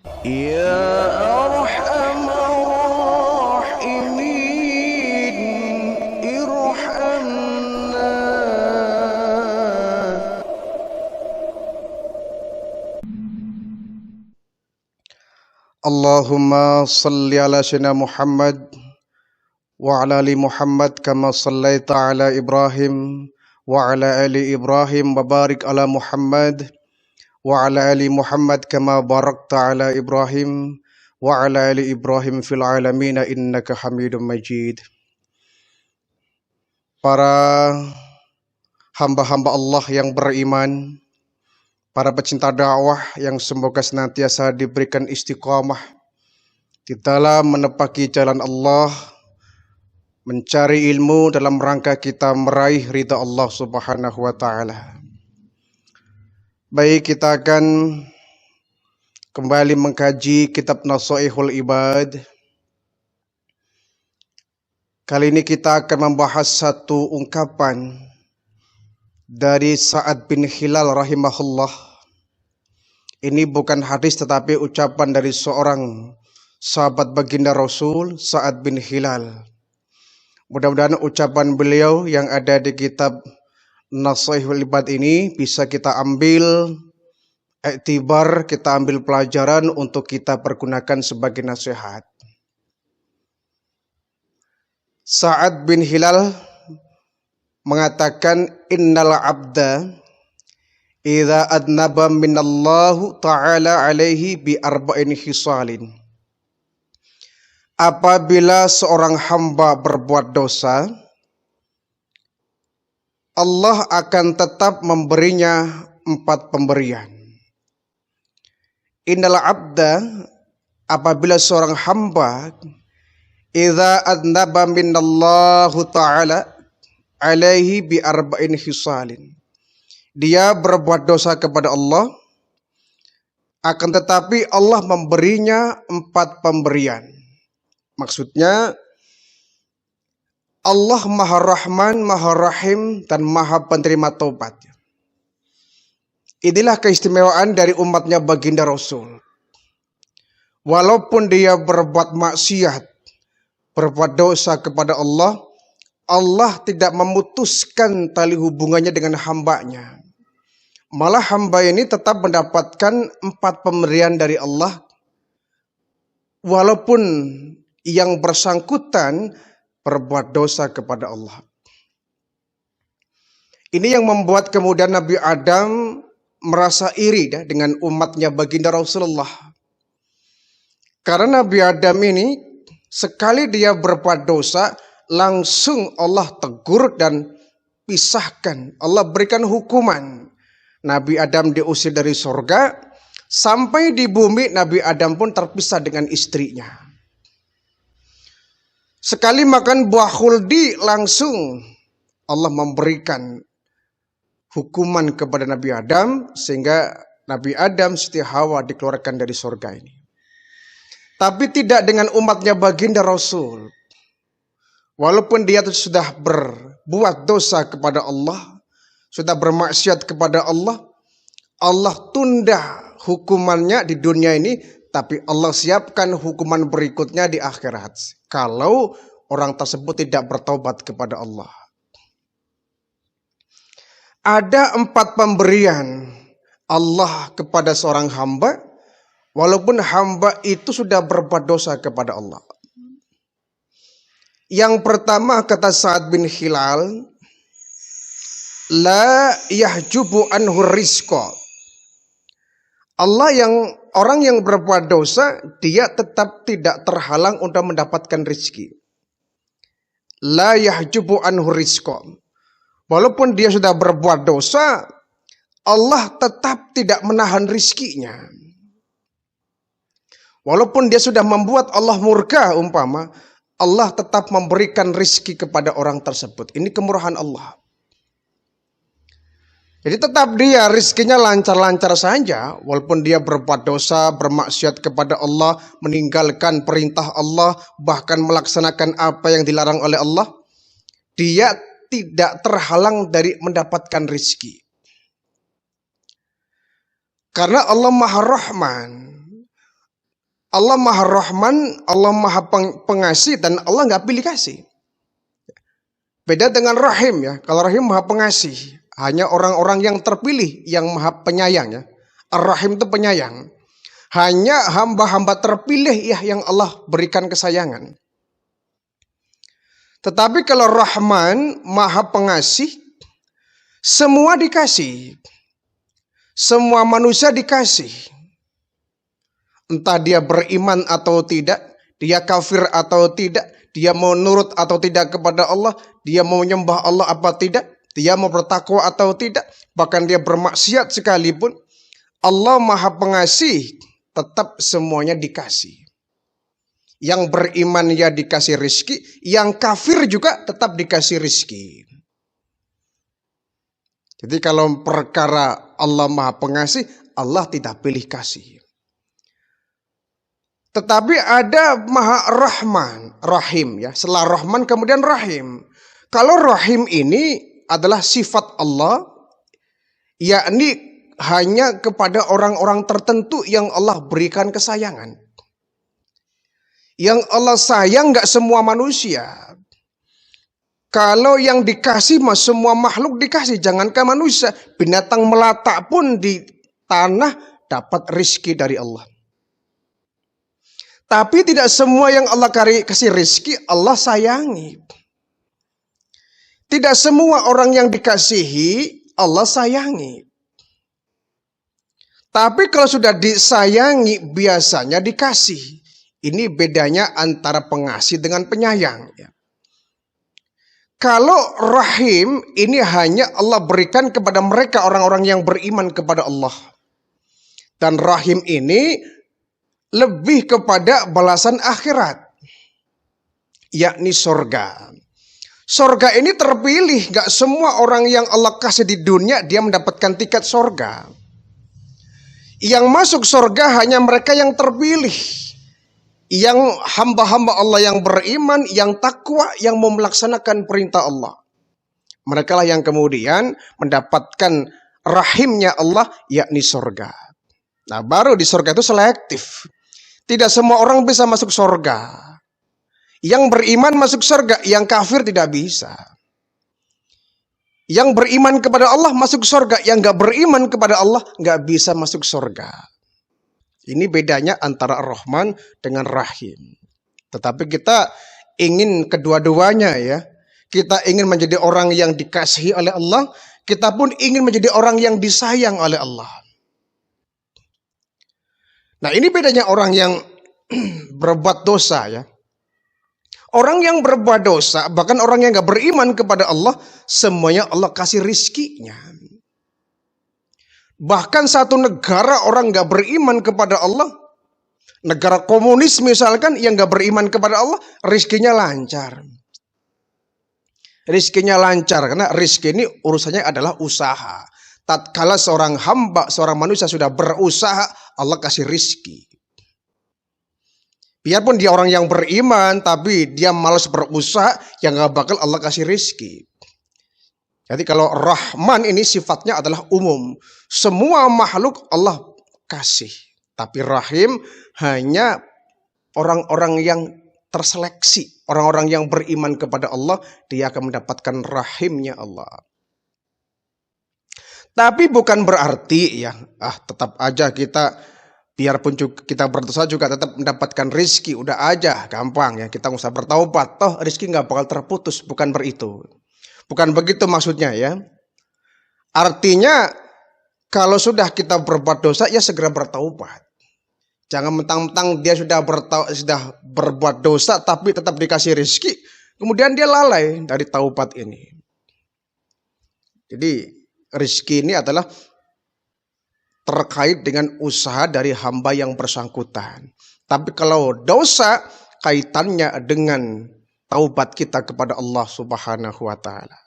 يا أرحم الراحمين ارحمنا. Allahumma salli ala sayyidina Muhammad wa ala ali Muhammad kama sallaita ala Ibrahim wa ala ali Ibrahim wa barik ala Muhammad wa ala ali Muhammad kama barakta ala Ibrahim wa ala ali Ibrahim fil alamin innaka Hamidum Majid. Para hamba-hamba Allah yang beriman, para pecinta dakwah yang semoga senantiasa diberikan istiqamah di dalam menepaki jalan Allah, mencari ilmu dalam rangka kita meraih ridha Allah Subhanahu wa taala. Baik, kita akan kembali mengkaji kitab Nasaihul Ibad. Kali ini kita akan membahas satu ungkapan dari Sa'ad bin Hilal rahimahullah. Ini bukan hadis tetapi ucapan dari seorang sahabat baginda Rasul, Sa'ad bin Hilal. Mudah-mudahan ucapan beliau yang ada di kitab Nasaihul Ibad ini bisa kita ambil iktibar, kita ambil pelajaran untuk kita pergunakan sebagai nasihat. Sa'ad bin Hilal mengatakan, innal abda idza adnaba minallahu ta'ala alaihi bi arba'in khisalin. Apabila seorang hamba berbuat dosa, Allah akan tetap memberinya 4 pemberian. Innal abda, apabila seorang hamba idza adnaba minallahu ta'ala alaihi bi arba'in khisalin, dia berbuat dosa kepada Allah, akan tetapi Allah memberinya 4 pemberian. Maksudnya Allah Maha Rahman, Maha Rahim, dan Maha Penerima Taubat. Inilah keistimewaan dari umatnya baginda Rasul. Walaupun dia berbuat maksiat, berbuat dosa kepada Allah, Allah tidak memutuskan tali hubungannya dengan hambanya. Malah hamba ini tetap mendapatkan 4 pemberian dari Allah, walaupun yang bersangkutan berbuat dosa kepada Allah. Ini yang membuat kemudian Nabi Adam merasa iri dengan umatnya baginda Rasulullah. Karena Nabi Adam ini sekali dia berbuat dosa, langsung Allah tegur dan pisahkan. Allah berikan hukuman. Nabi Adam diusir dari surga, sampai di bumi Nabi Adam pun terpisah dengan istrinya. Sekali makan buah khuldi, langsung Allah memberikan hukuman kepada Nabi Adam, sehingga Nabi Adam, Siti Hawa dikeluarkan dari surga ini. Tapi tidak dengan umatnya baginda Rasul. Walaupun dia sudah berbuat dosa kepada Allah, sudah bermaksiat kepada Allah, Allah tunda hukumannya di dunia ini, tapi Allah siapkan hukuman berikutnya di akhirat, kalau orang tersebut tidak bertaubat kepada Allah. Ada 4 pemberian Allah kepada seorang hamba, walaupun hamba itu sudah berbuat dosa kepada Allah. Yang pertama, kata Sa'ad bin Hilal, la yahjubu anhu rizqa. Orang yang berbuat dosa, dia tetap tidak terhalang untuk mendapatkan rezeki. La yahjubu anhu rizqa. Walaupun dia sudah berbuat dosa, Allah tetap tidak menahan rizkinya. Walaupun dia sudah membuat Allah murka umpama, Allah tetap memberikan rizki kepada orang tersebut. Ini kemurahan Allah. Jadi tetap dia rizkinya lancar-lancar saja, walaupun dia berbuat dosa, bermaksiat kepada Allah, meninggalkan perintah Allah, bahkan melaksanakan apa yang dilarang oleh Allah, dia tidak terhalang dari mendapatkan rizki. Karena Allah Maha Rahman, Allah Maha Rahman, Allah Maha Pengasih, dan Allah nggak pilih kasih. Beda dengan Rahim ya. Kalau Rahim Maha Pengasih, hanya orang-orang yang terpilih yang Maha Penyayang ya. Ar-Rahim itu penyayang. Hanya hamba-hamba terpilih ya yang Allah berikan kesayangan. Tetapi kalau Rahman, Maha Pengasih, semua dikasih. Semua manusia dikasih. Entah dia beriman atau tidak, dia kafir atau tidak, dia mau nurut atau tidak kepada Allah, dia mau menyembah Allah apa tidak, dia mau bertakwa atau tidak, bahkan dia bermaksiat sekalipun, Allah Maha Pengasih, tetap semuanya dikasih. Yang beriman ya dikasih rizki, yang kafir juga tetap dikasih rizki. Jadi kalau perkara Allah Maha Pengasih, Allah tidak pilih kasih. Tetapi ada Maha Rahman, Rahim ya. Setelah Rahman kemudian Rahim. Kalau Rahim ini adalah sifat Allah, yakni hanya kepada orang-orang tertentu yang Allah berikan kesayangan. Yang Allah sayang gak semua manusia. Kalau yang dikasih mah semua makhluk dikasih, jangankan manusia, binatang melata pun di tanah dapat rizki dari Allah. Tapi tidak semua yang Allah kasih rizki Allah sayangi. Tidak semua orang yang dikasihi Allah sayangi. Tapi kalau sudah disayangi biasanya dikasih. Ini bedanya antara pengasih dengan penyayang. Kalau Rahim ini hanya Allah berikan kepada mereka orang-orang yang beriman kepada Allah. Dan Rahim ini lebih kepada balasan akhirat, yakni sorga. Sorga ini terpilih, gak semua orang yang Allah kasih di dunia dia mendapatkan tiket sorga. Yang masuk sorga hanya mereka yang terpilih, yang hamba-hamba Allah yang beriman, yang takwa, yang mau melaksanakan perintah Allah. Mereka lah yang kemudian mendapatkan rahimnya Allah, yakni sorga. Nah baru di sorga itu selektif. Tidak semua orang bisa masuk surga. Yang beriman masuk surga, yang kafir tidak bisa. Yang beriman kepada Allah masuk surga, yang gak beriman kepada Allah gak bisa masuk surga. Ini bedanya antara Ar-Rahman dengan Rahim. Tetapi kita ingin kedua-duanya ya. Kita ingin menjadi orang yang dikasihi oleh Allah, kita pun ingin menjadi orang yang disayang oleh Allah. Nah ini bedanya orang yang berbuat dosa ya. Orang yang berbuat dosa, bahkan orang yang gak beriman kepada Allah, semuanya Allah kasih rizkinya. Bahkan satu negara orang gak beriman kepada Allah, negara komunis misalkan yang gak beriman kepada Allah, rizkinya lancar. Rizkinya lancar karena rizki ini urusannya adalah usaha. Tatkala seorang hamba, seorang manusia sudah berusaha, Allah kasih rizki. Biarpun dia orang yang beriman, tapi dia malas berusaha, yang gak bakal Allah kasih rizki. Jadi kalau Rahman ini sifatnya adalah umum. Semua makhluk Allah kasih. Tapi Rahim hanya orang-orang yang terseleksi. Orang-orang yang beriman kepada Allah, dia akan mendapatkan rahimnya Allah. Tapi bukan berarti ya, tetap aja kita biarpun kita berdosa juga tetap mendapatkan rizki. Udah aja, gampang ya, kita nggak usah bertaubat. Toh rizki nggak bakal terputus, bukan begitu. Bukan begitu maksudnya ya. Artinya kalau sudah kita berbuat dosa ya segera bertaubat. Jangan mentang-mentang dia sudah berbuat dosa tapi tetap dikasih rizki, kemudian dia lalai dari taubat ini. Jadi rizki ini adalah terkait dengan usaha dari hamba yang bersangkutan. Tapi kalau dosa kaitannya dengan taubat kita kepada Allah Subhanahu wa ta'ala.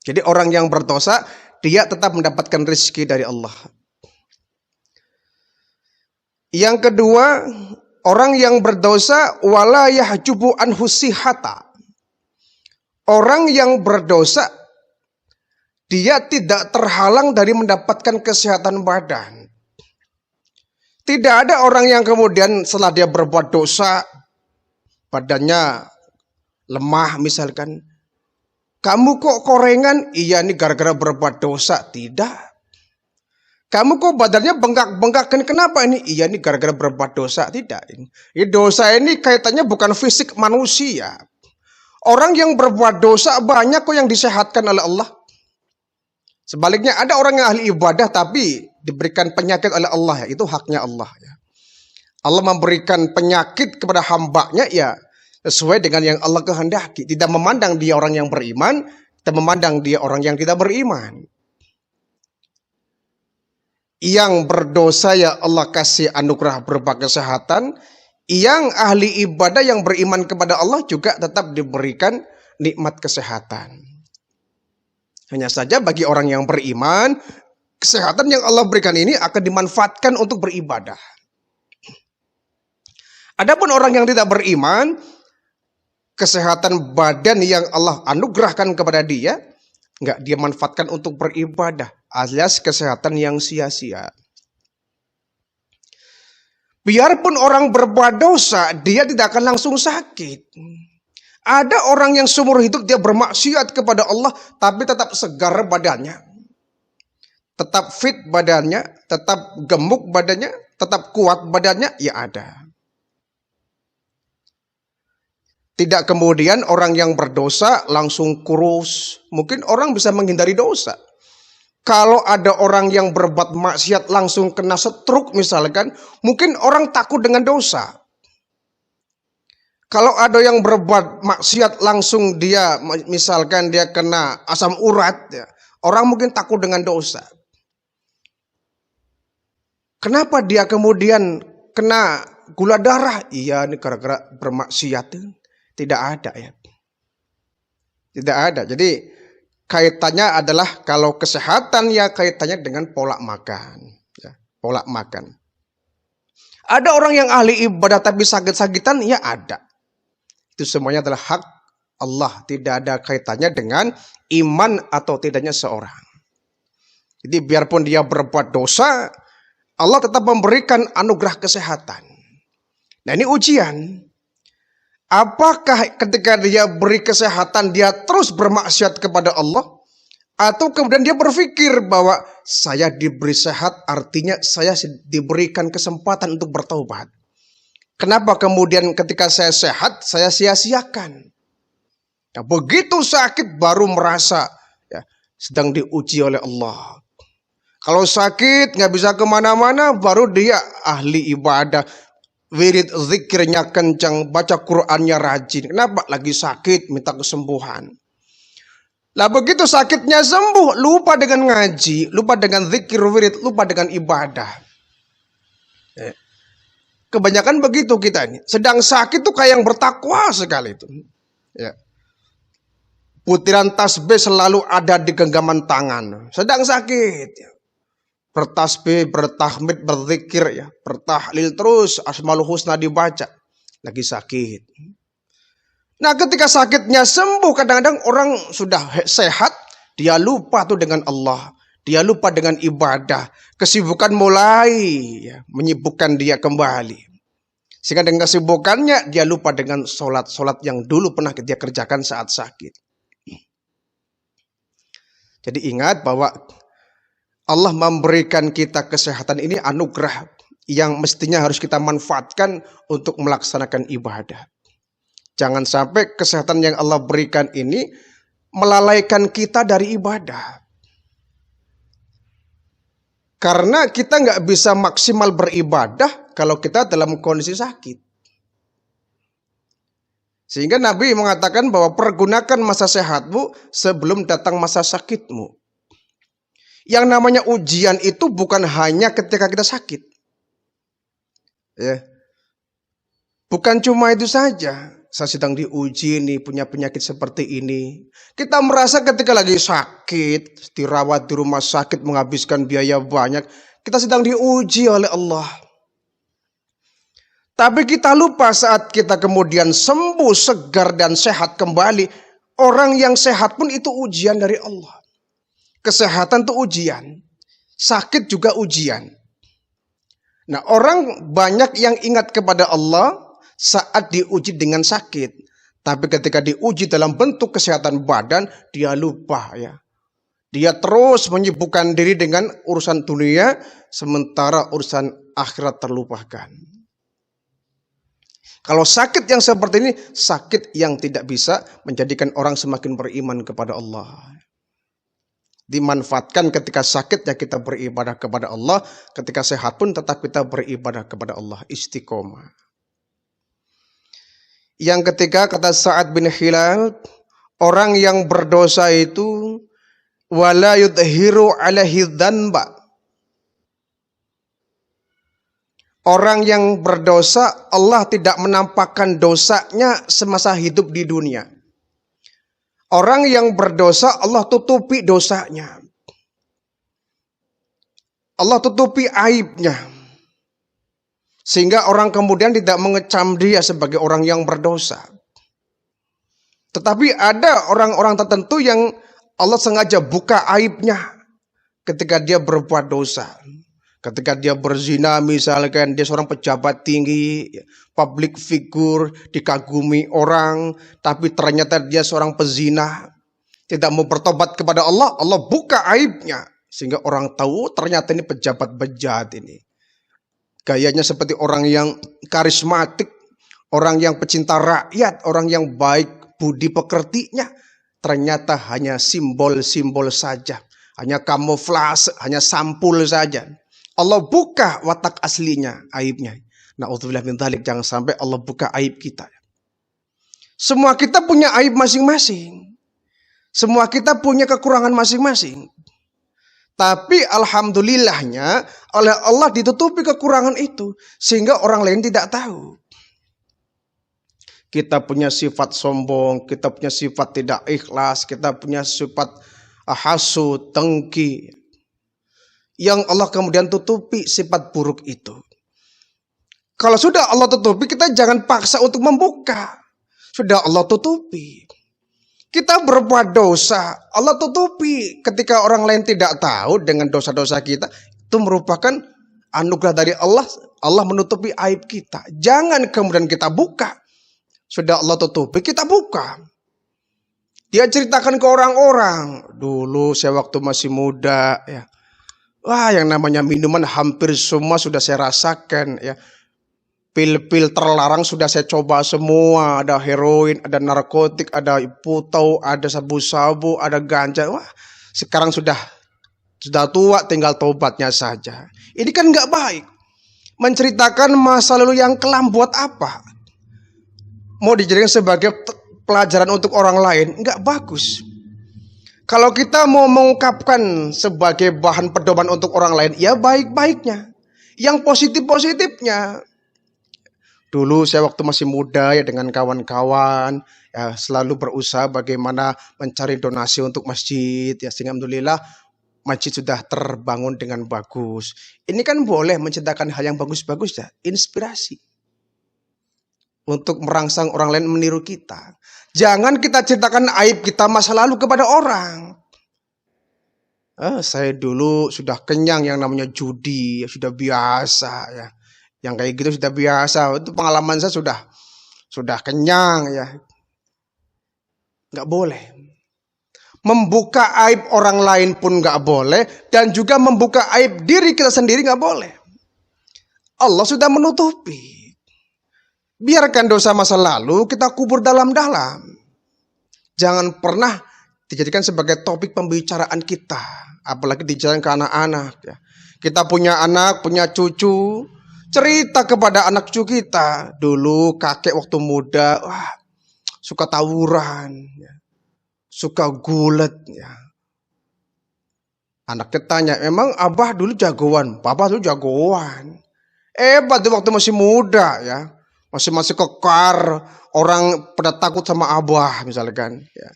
Jadi orang yang berdosa dia tetap mendapatkan rizki dari Allah. Yang kedua, orang yang berdosa wala yahjubu anhu sihata. Orang yang berdosa dia tidak terhalang dari mendapatkan kesehatan badan. Tidak ada orang yang kemudian setelah dia berbuat dosa, badannya lemah misalkan. Kamu kok korengan? Iya ini gara-gara berbuat dosa. Tidak. Kamu kok badannya bengkak-bengkak? Kenapa ini? Iya ini gara-gara berbuat dosa. Tidak. Ini dosa ini kaitannya bukan fisik manusia. Orang yang berbuat dosa banyak kok yang disehatkan oleh Allah. Sebaliknya ada orang yang ahli ibadah tapi diberikan penyakit oleh Allah. Itu haknya Allah. Allah memberikan penyakit kepada hambanya ya sesuai dengan yang Allah kehendaki. Tidak memandang dia orang yang beriman, tidak memandang dia orang yang tidak beriman. Yang berdosa ya Allah kasih anugerah berupa kesehatan. Yang ahli ibadah yang beriman kepada Allah juga tetap diberikan nikmat kesehatan. Hanya saja bagi orang yang beriman, kesehatan yang Allah berikan ini akan dimanfaatkan untuk beribadah. Adapun orang yang tidak beriman, kesehatan badan yang Allah anugerahkan kepada dia, enggak dia manfaatkan untuk beribadah, alias kesehatan yang sia-sia. Biarpun orang berbuat dosa, dia tidak akan langsung sakit. Ada orang yang seumur hidup dia bermaksiat kepada Allah, tapi tetap segar badannya. Tetap fit badannya, tetap gemuk badannya, tetap kuat badannya, ya ada. Tidak kemudian orang yang berdosa langsung kurus. Mungkin orang bisa menghindari dosa. Kalau ada orang yang berbuat maksiat langsung kena stroke misalkan, mungkin orang takut dengan dosa. Kalau ada yang berbuat maksiat langsung dia misalkan dia kena asam urat, ya, orang mungkin takut dengan dosa. Kenapa dia kemudian kena gula darah? Iya, ini gara-gara bermaksiat. Tidak ada ya. Tidak ada. Jadi kaitannya adalah kalau kesehatan ya kaitannya dengan pola makan. Ya, pola makan. Ada orang yang ahli ibadah tapi sakit-sakitan? Ya ada. Itu semuanya adalah hak Allah. Tidak ada kaitannya dengan iman atau tidaknya seorang. Jadi biarpun dia berbuat dosa, Allah tetap memberikan anugerah kesehatan. Nah ini ujian. Apakah ketika dia beri kesehatan dia terus bermaksiat kepada Allah? Atau kemudian dia berpikir bahwa saya diberi sehat artinya saya diberikan kesempatan untuk bertaubat. Kenapa kemudian ketika saya sehat saya sia-siakan? Nah, begitu sakit baru merasa ya, sedang diuji oleh Allah. Kalau sakit nggak bisa kemana-mana baru dia ahli ibadah. Wirid zikirnya kencang, baca Qur'annya rajin. Kenapa? Lagi sakit, minta kesembuhan. Lah begitu sakitnya sembuh, lupa dengan ngaji, lupa dengan zikir wirid, lupa dengan ibadah. Kebanyakan begitu kita ini. Sedang sakit tuh kayak yang bertakwa sekali itu. Ya. Butiran tasbih selalu ada di genggaman tangan. Sedang sakit. Ya. Bertasbih, bertahmid, berzikir, ya, bertahlil terus, asmaul husna dibaca. Lagi sakit. Nah ketika sakitnya sembuh, kadang-kadang orang sudah sehat, dia lupa tuh dengan Allah. Dia lupa dengan ibadah. Kesibukan mulai ya, menyibukkan dia kembali. Sehingga dengan kesibukannya, dia lupa dengan sholat-sholat yang dulu pernah dia kerjakan saat sakit. Jadi ingat bahwa Allah memberikan kita kesehatan ini anugerah yang mestinya harus kita manfaatkan untuk melaksanakan ibadah. Jangan sampai kesehatan yang Allah berikan ini melalaikan kita dari ibadah. Karena kita nggak bisa maksimal beribadah kalau kita dalam kondisi sakit. Sehingga Nabi mengatakan bahwa pergunakan masa sehatmu sebelum datang masa sakitmu. Yang namanya ujian itu bukan hanya ketika kita sakit. Ya. Bukan cuma itu saja. Saya sedang diuji nih, punya penyakit seperti ini. Kita merasa ketika lagi sakit, dirawat di rumah sakit, menghabiskan biaya banyak. Kita sedang diuji oleh Allah. Tapi kita lupa saat kita kemudian sembuh, segar dan sehat kembali. Orang yang sehat pun itu ujian dari Allah. Kesehatan itu ujian. Sakit juga ujian. Nah, orang banyak yang ingat kepada Allah saat diuji dengan sakit. Tapi ketika diuji dalam bentuk kesehatan badan, dia lupa ya. Dia terus menyibukkan diri dengan urusan dunia, sementara urusan akhirat terlupakan. Kalau sakit yang seperti ini, sakit yang tidak bisa menjadikan orang semakin beriman kepada Allah. Dimanfaatkan ketika sakit ya kita beribadah kepada Allah, ketika sehat pun tetap kita beribadah kepada Allah, istiqomah. Yang ketiga kata Sa'ad bin Hilal, orang yang berdosa itu wala yudhiru alaihi dzanba. Orang yang berdosa, Allah tidak menampakkan dosanya semasa hidup di dunia. Orang yang berdosa, Allah tutupi dosanya. Allah tutupi aibnya. Sehingga orang kemudian tidak mengecam dia sebagai orang yang berdosa. Tetapi ada orang-orang tertentu yang Allah sengaja buka aibnya ketika dia berbuat dosa. Ketika dia berzina misalkan, dia seorang pejabat tinggi, public figure, dikagumi orang, tapi ternyata dia seorang pezina, tidak mau bertobat kepada Allah, Allah buka aibnya. Sehingga orang tahu ternyata ini pejabat bejat ini. Gayanya seperti orang yang karismatik, orang yang pecinta rakyat, orang yang baik budi pekertinya. Ternyata hanya simbol-simbol saja, hanya kamuflase, hanya sampul saja. Allah buka watak aslinya, aibnya. Na'udzubillah min dzalik, jangan sampai Allah buka aib kita. Semua kita punya aib masing-masing. Semua kita punya kekurangan masing-masing. Tapi alhamdulillahnya oleh Allah ditutupi kekurangan itu sehingga orang lain tidak tahu. Kita punya sifat sombong, kita punya sifat tidak ikhlas, kita punya sifat hasud, dengki. Yang Allah kemudian tutupi sifat buruk itu. Kalau sudah Allah tutupi, kita jangan paksa untuk membuka. Sudah Allah tutupi. Kita berbuat dosa, Allah tutupi. Ketika orang lain tidak tahu dengan dosa-dosa kita, itu merupakan anugerah dari Allah. Allah menutupi aib kita. Jangan kemudian kita buka. Sudah Allah tutupi, kita buka. Dia ceritakan ke orang-orang. Dulu saya waktu masih muda, ya. Wah, yang namanya minuman hampir semua sudah saya rasakan, ya. Pil-pil terlarang sudah saya coba semua. Ada heroin, ada narkotik, ada putau, ada sabu-sabu, ada ganja. Wah, sekarang sudah tua, tinggal tobatnya saja. Ini kan nggak baik. Menceritakan masa lalu yang kelam buat apa? Mau dijadikan sebagai pelajaran untuk orang lain, nggak bagus. Kalau kita mau mengungkapkan sebagai bahan pedoman untuk orang lain, ya baik-baiknya. Yang positif-positifnya. Dulu saya waktu masih muda ya dengan kawan-kawan, ya selalu berusaha bagaimana mencari donasi untuk masjid. Ya sehingga alhamdulillah masjid sudah terbangun dengan bagus. Ini kan boleh menciptakan hal yang bagus-bagus ya, inspirasi. Untuk merangsang orang lain meniru kita. Jangan kita ceritakan aib kita masa lalu kepada orang. Saya dulu sudah kenyang yang namanya judi, sudah biasa ya. Yang kayak gitu sudah biasa. Itu pengalaman saya sudah kenyang ya. Nggak boleh. Membuka aib orang lain pun nggak boleh, dan juga membuka aib diri kita sendiri nggak boleh. Allah sudah menutupi. Biarkan dosa masa lalu kita kubur dalam-dalam. Jangan pernah dijadikan sebagai topik pembicaraan kita. Apalagi dijadikan ke anak-anak. Ya. Kita punya anak, punya cucu. Cerita kepada anak cucu kita. Dulu kakek waktu muda, wah, suka tawuran. Ya. Suka gulet. Ya. Anaknya tanya, emang abah dulu jagoan? Papa dulu jagoan. Hebat waktu masih muda ya. Masih kekar, orang pada takut sama abah misalkan. Ya.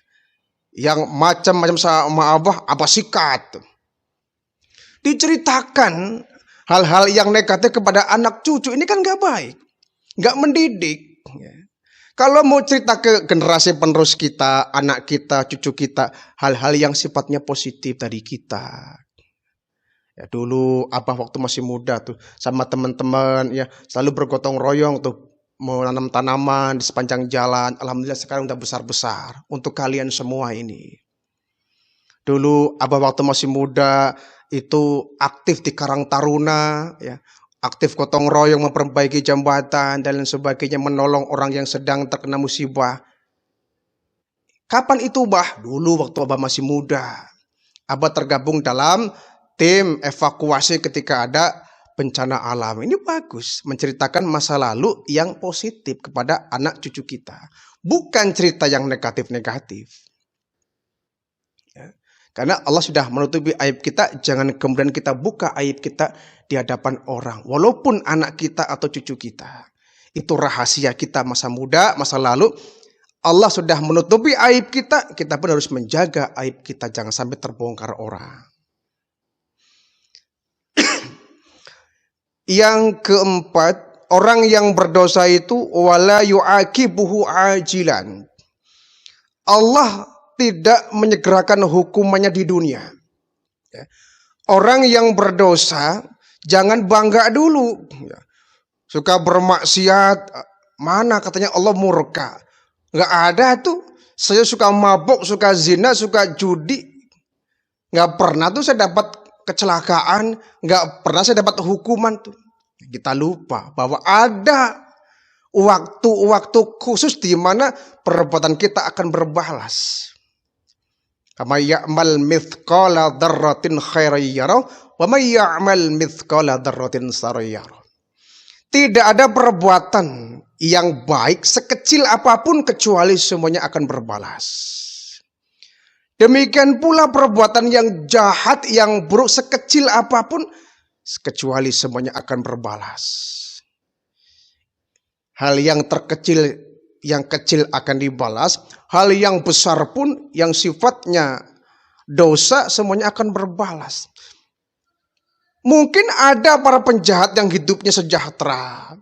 Yang macam-macam sama abah, apa sikat. Diceritakan hal-hal yang negatif kepada anak cucu, ini kan gak baik. Gak mendidik. Ya. Kalau mau cerita ke generasi penerus kita, anak kita, cucu kita, hal-hal yang sifatnya positif dari kita. Ya, dulu abah waktu masih muda tuh sama teman-teman ya selalu bergotong royong tuh menanam tanaman di sepanjang jalan. Alhamdulillah sekarang udah besar-besar untuk kalian semua ini. Dulu abah waktu masih muda itu aktif di Karang Taruna ya, aktif gotong royong memperbaiki jembatan dan lain sebagainya, menolong orang yang sedang terkena musibah. Kapan itu, Bah? Dulu waktu abah masih muda. Abah tergabung dalam tim evakuasi ketika ada bencana alam. Ini bagus, menceritakan masa lalu yang positif kepada anak cucu kita. Bukan cerita yang negatif-negatif. Ya. Karena Allah sudah menutupi aib kita, jangan kemudian kita buka aib kita di hadapan orang. Walaupun anak kita atau cucu kita. Itu rahasia kita masa muda, masa lalu. Allah sudah menutupi aib kita, kita pun harus menjaga aib kita, jangan sampai terbongkar orang. Yang keempat, orang yang berdosa itu wala yu'aqibuhu ajilan. Allah tidak menyegerakan hukumannya di dunia. Orang yang berdosa jangan bangga dulu. Suka bermaksiat, mana katanya Allah murka. Nggak ada tuh. Saya suka mabuk, suka zina, suka judi. Nggak pernah tuh saya dapat kecelakaan. Nggak pernah saya dapat hukuman tuh. Kita lupa bahwa ada waktu-waktu khusus di mana perbuatan kita akan berbalas. Kama ya'mal mithqala dzarratin khairan yarah wa may ya'mal mithqala dzarratin syarran yarah. Tidak ada perbuatan yang baik sekecil apapun kecuali semuanya akan berbalas. Demikian pula perbuatan yang jahat, yang buruk sekecil apapun kecuali semuanya akan berbalas. Hal yang terkecil, yang kecil akan dibalas. Hal yang besar pun yang sifatnya dosa semuanya akan berbalas. Mungkin ada para penjahat yang hidupnya sejahtera.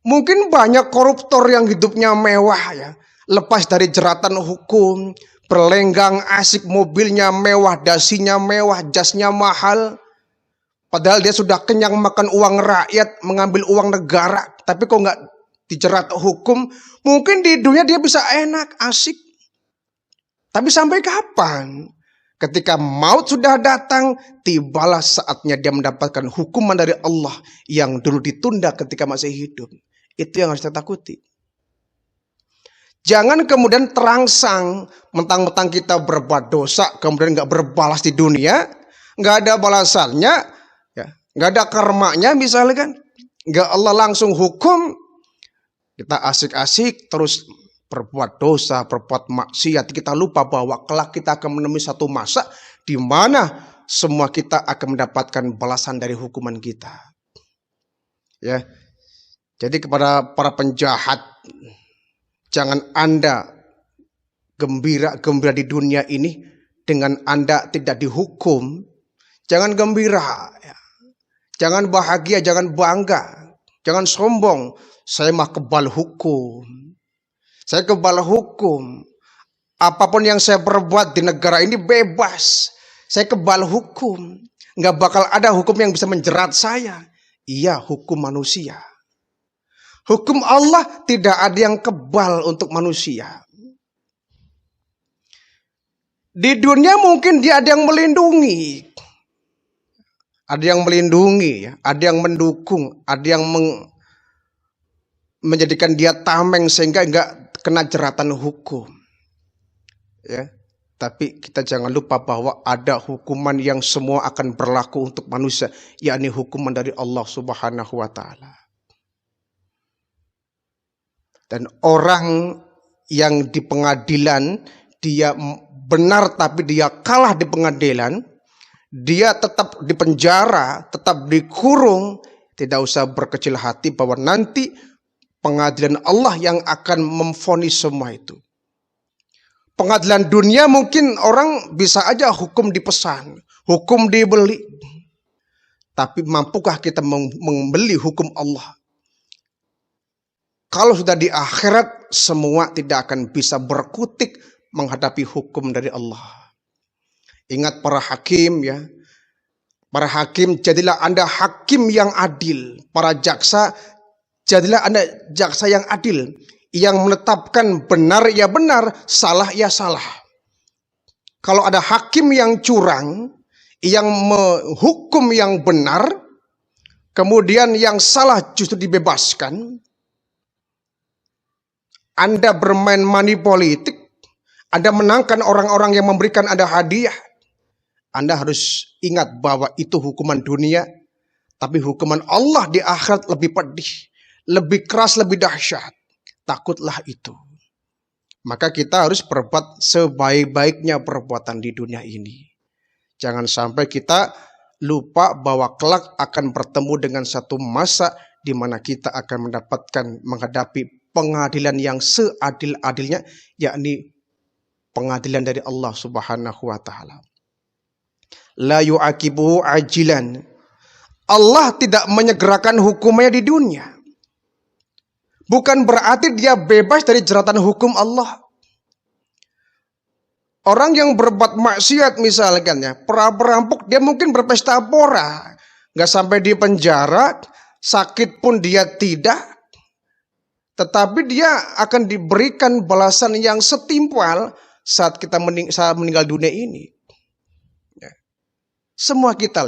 Mungkin banyak koruptor yang hidupnya mewah ya. Lepas dari jeratan hukum, berlenggang asik, mobilnya mewah, dasinya mewah, jasnya mahal. Padahal dia sudah kenyang makan uang rakyat, mengambil uang negara. Tapi kok nggak dijerat hukum? Mungkin di dunia dia bisa enak, asik. Tapi sampai kapan? Ketika maut sudah datang, tibalah saatnya dia mendapatkan hukuman dari Allah yang dulu ditunda ketika masih hidup. Itu yang harus kita takuti. Jangan kemudian terangsang, mentang-mentang kita berbuat dosa, kemudian nggak berbalas di dunia, nggak ada balasannya, ya, nggak ada karmanya misalnya kan, nggak Allah langsung hukum, kita asik-asik terus berbuat dosa, berbuat maksiat. Kita lupa bahwa kelak kita akan menemui satu masa di mana semua kita akan mendapatkan balasan dari hukuman kita. Ya. Jadi kepada para penjahat, jangan Anda gembira di dunia ini dengan Anda tidak dihukum. Jangan gembira, ya. Jangan bahagia, jangan bangga, jangan sombong. Saya mah kebal hukum. Saya kebal hukum. Apapun yang saya perbuat di negara ini bebas. Saya kebal hukum. Nggak bakal ada hukum yang bisa menjerat saya. Iya, hukum manusia. Hukum Allah tidak ada yang kebal untuk manusia. Di dunia mungkin dia ada yang melindungi. Ada yang melindungi, ada yang mendukung, ada yang menjadikan dia tameng sehingga enggak kena jeratan hukum. Ya, tapi kita jangan lupa bahwa ada hukuman yang semua akan berlaku untuk manusia, yakni hukuman dari Allah Subhanahu wa taala. Dan orang yang di pengadilan dia benar tapi dia kalah di pengadilan, dia tetap di penjara, tetap dikurung, tidak usah berkecil hati bahwa nanti pengadilan Allah yang akan memvonis semua itu. Pengadilan dunia mungkin orang bisa aja hukum dipesan, hukum dibeli. Tapi mampukah kita membeli hukum Allah? Kalau sudah di akhirat, semua tidak akan bisa berkutik menghadapi hukum dari Allah. Ingat para hakim ya, Para hakim, jadilah Anda hakim yang adil. Para jaksa, jadilah Anda jaksa yang adil. Yang menetapkan benar ya benar, salah ya salah. Kalau ada hakim yang curang, yang menghukum yang benar, kemudian yang salah justru dibebaskan, Anda bermain money politik, Anda menangkan orang-orang yang memberikan Anda hadiah, Anda harus ingat bahwa itu hukuman dunia, tapi hukuman Allah di akhirat lebih pedih, lebih keras, lebih dahsyat. Takutlah itu. Maka kita harus berbuat sebaik-baiknya perbuatan di dunia ini. Jangan sampai kita lupa bahwa kelak akan bertemu dengan satu masa di mana kita akan mendapatkan menghadapi pengadilan yang seadil-adilnya, yakni pengadilan dari Allah Subhanahu wa taala. La yu'aqibuhu ajilan. Allah tidak menyegerakan hukumnya di dunia. Bukan berarti dia bebas dari jeratan hukum Allah. Orang yang berbuat maksiat misalkan ya, perampok, dia mungkin berpesta pora, nggak sampai di penjara, sakit pun dia tidak, tetapi dia akan diberikan balasan yang setimpal saat meninggal dunia ini. Semua kita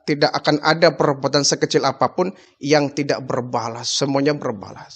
tidak akan ada perbuatan sekecil apapun yang tidak berbalas, semuanya berbalas.